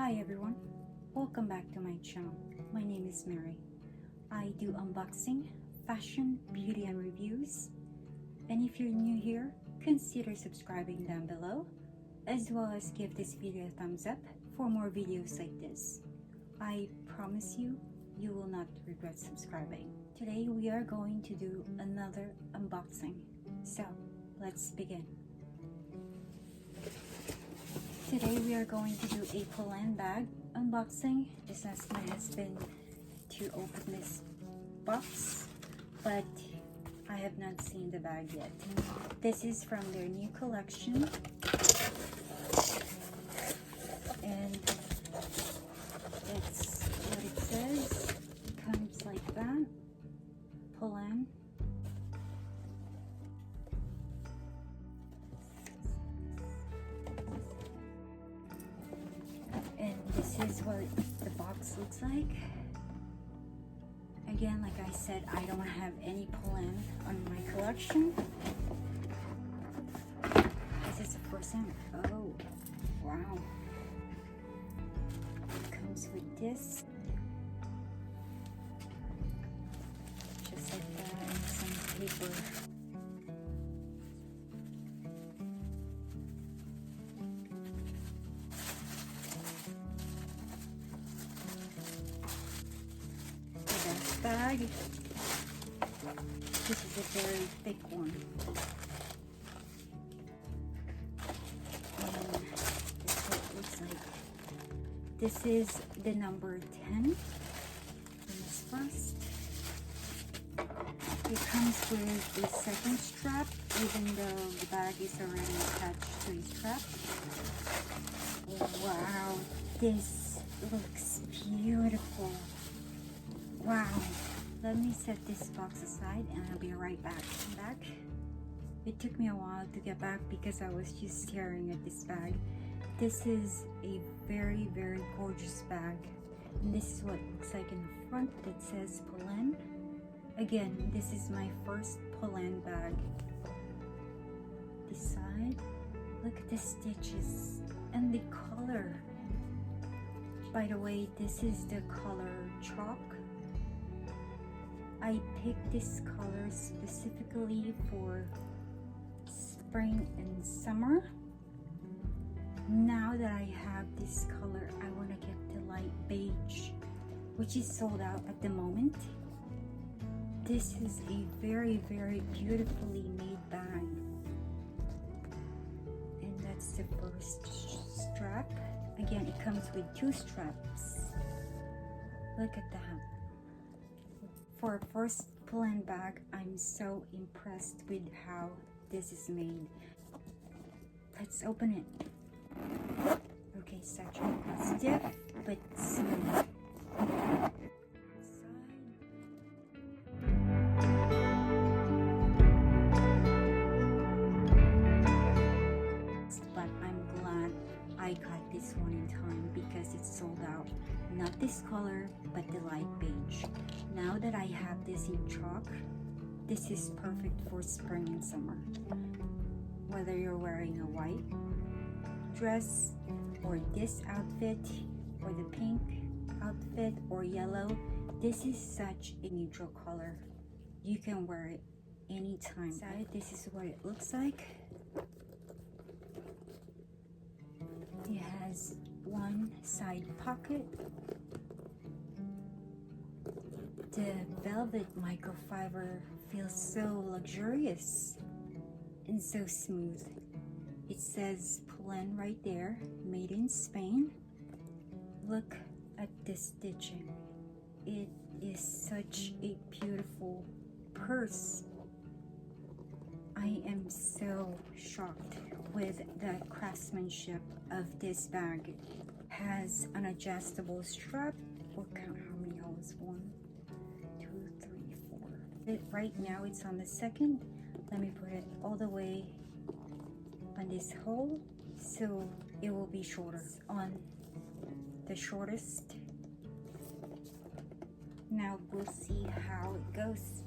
Hi everyone, welcome back to my channel. My name is Mary. I do unboxing, fashion, beauty and reviews. And if you're new here, consider subscribing down below, as well as give this video a thumbs up for more videos like this. I promise you, you will not regret subscribing. Today we are going to do another unboxing. So let's begin. Today we are going to do a Polène bag unboxing. Just asked my husband to open this box, but I have not seen the bag yet. This is from their new collection, and it's what it says. It comes like that. Polène. And this is what the box looks like. Again, like I said, I don't have any Polène on my collection. This is the first time. Oh, wow. It comes with this. Just like that, and some paper. Bag. This is a very thick one. And this is what it looks like. This is the number 10. This first. It comes with a second strap, even though the bag is already attached to a strap. Wow, this looks beautiful. Wow, let me set this box aside and I'll be right back. It took me a while to get back because I was just staring at this bag. This is a very, very gorgeous bag. And this is what it looks like in the front. It says Polène. Again, this is my first Polène bag. This side, look at the stitches and the color. By the way, this is the color chalk. I picked this color specifically for spring and summer. Now that I have this color, I want to get the light beige, which is sold out at the moment. This is a very, very beautifully made bag. And that's the first strap. Again, it comes with two straps. Look at that. For a first Polène bag, I'm so impressed with how this is made. Let's open it. Okay, section stiff but smooth. But I'm glad I got this one in time because it's sold out. Not this color, but the light beige. Now that I have this in chalk, this is perfect for spring and summer. Whether you're wearing a white dress, or this outfit, or the pink outfit, or yellow, this is such a neutral color. You can wear it anytime. Inside, this is what it looks like. It has one side pocket. The velvet microfiber feels so luxurious and so smooth. It says Polène right there, made in Spain. Look at the stitching. It is such a beautiful purse. I am so shocked with the craftsmanship of this bag. It has an adjustable strap. We'll count how many holes. 1, 2, 3, 4. Right now it's on the second. Let me put it all the way on this hole so it will be shorter on the shortest. Now we'll see how it goes.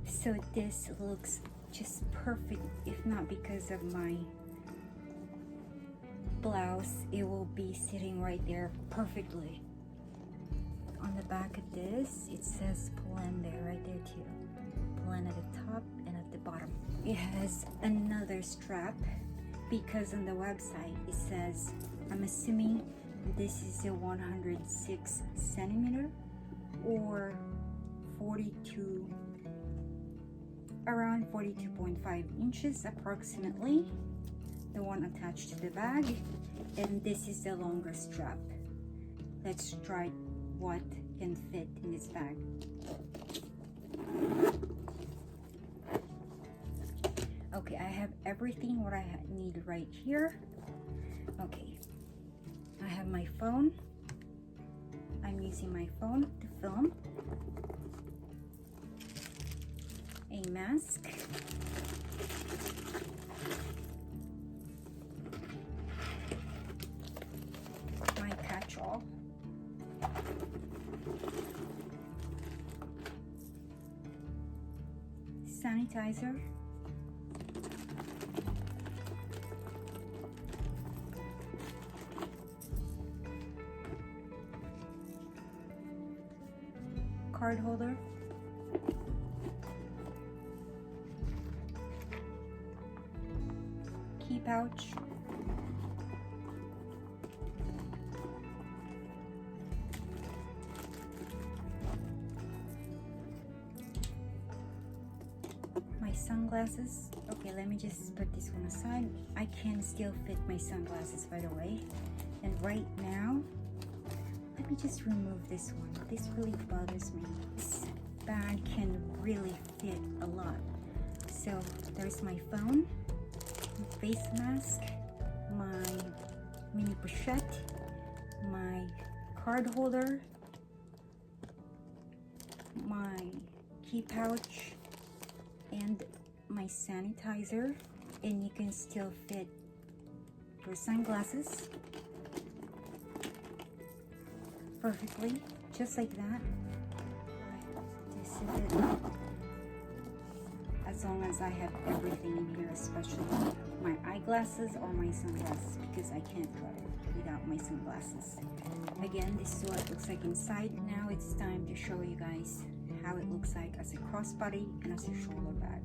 So this looks just perfect, if not because of my blouse, it will be sitting right there perfectly. On the back of this, it says Polène there, right there too. Polène at the top and at the bottom. It has another strap because on the website it says, I'm assuming this is a 106 centimeter or 42, around 42.5 inches approximately, the one attached to the bag, and this is the longer strap. Let's try what can fit in this bag. Okay, I have everything what I need right here. Okay, I have my phone. I'm using my phone to film. A mask. My catch-all. Sanitizer. Card holder. Key pouch. My sunglasses. Okay, let me just put this one aside. I can still fit my sunglasses, by the way. And right now, let me just remove this one. This really bothers me. This bag can really fit a lot. So there's my phone, face mask, my mini pochette, my card holder, my key pouch, and my sanitizer. And you can still fit your sunglasses perfectly, just like that. This is it. As long as I have everything in here, especially my eyeglasses or my sunglasses, because I can't drive without my sunglasses. Again, this is what it looks like inside. Now it's time to show you guys how it looks like as a crossbody and as a shoulder bag.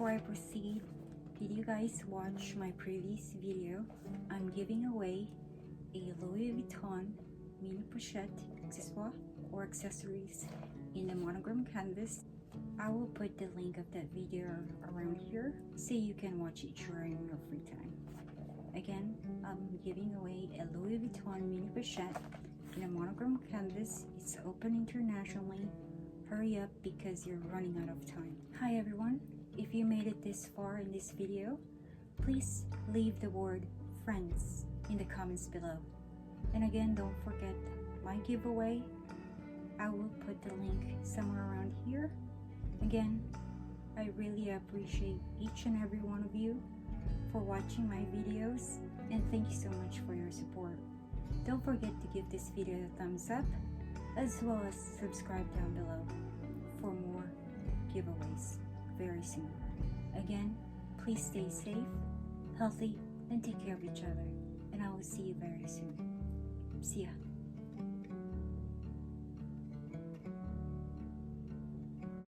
before I proceed, did you guys watch my previous video? I'm giving away a Louis Vuitton mini pochette accessoire or accessories in the monogram canvas. I will put the link of that video around here so you can watch it during your free time. Again, I'm giving away a Louis Vuitton mini pochette in a monogram canvas. It's open internationally. Hurry up because you're running out of time. Hi everyone, if you made it this far in this video, please leave the word friends in the comments below. And again, don't forget my giveaway. I will put the link somewhere around here. Again, I really appreciate each and every one of you for watching my videos, and thank you so much for your support. Don't forget to give this video a thumbs up, as well as subscribe down below for more giveaways very soon. Again, please stay safe, healthy, and take care of each other, and I will see you very soon. See ya.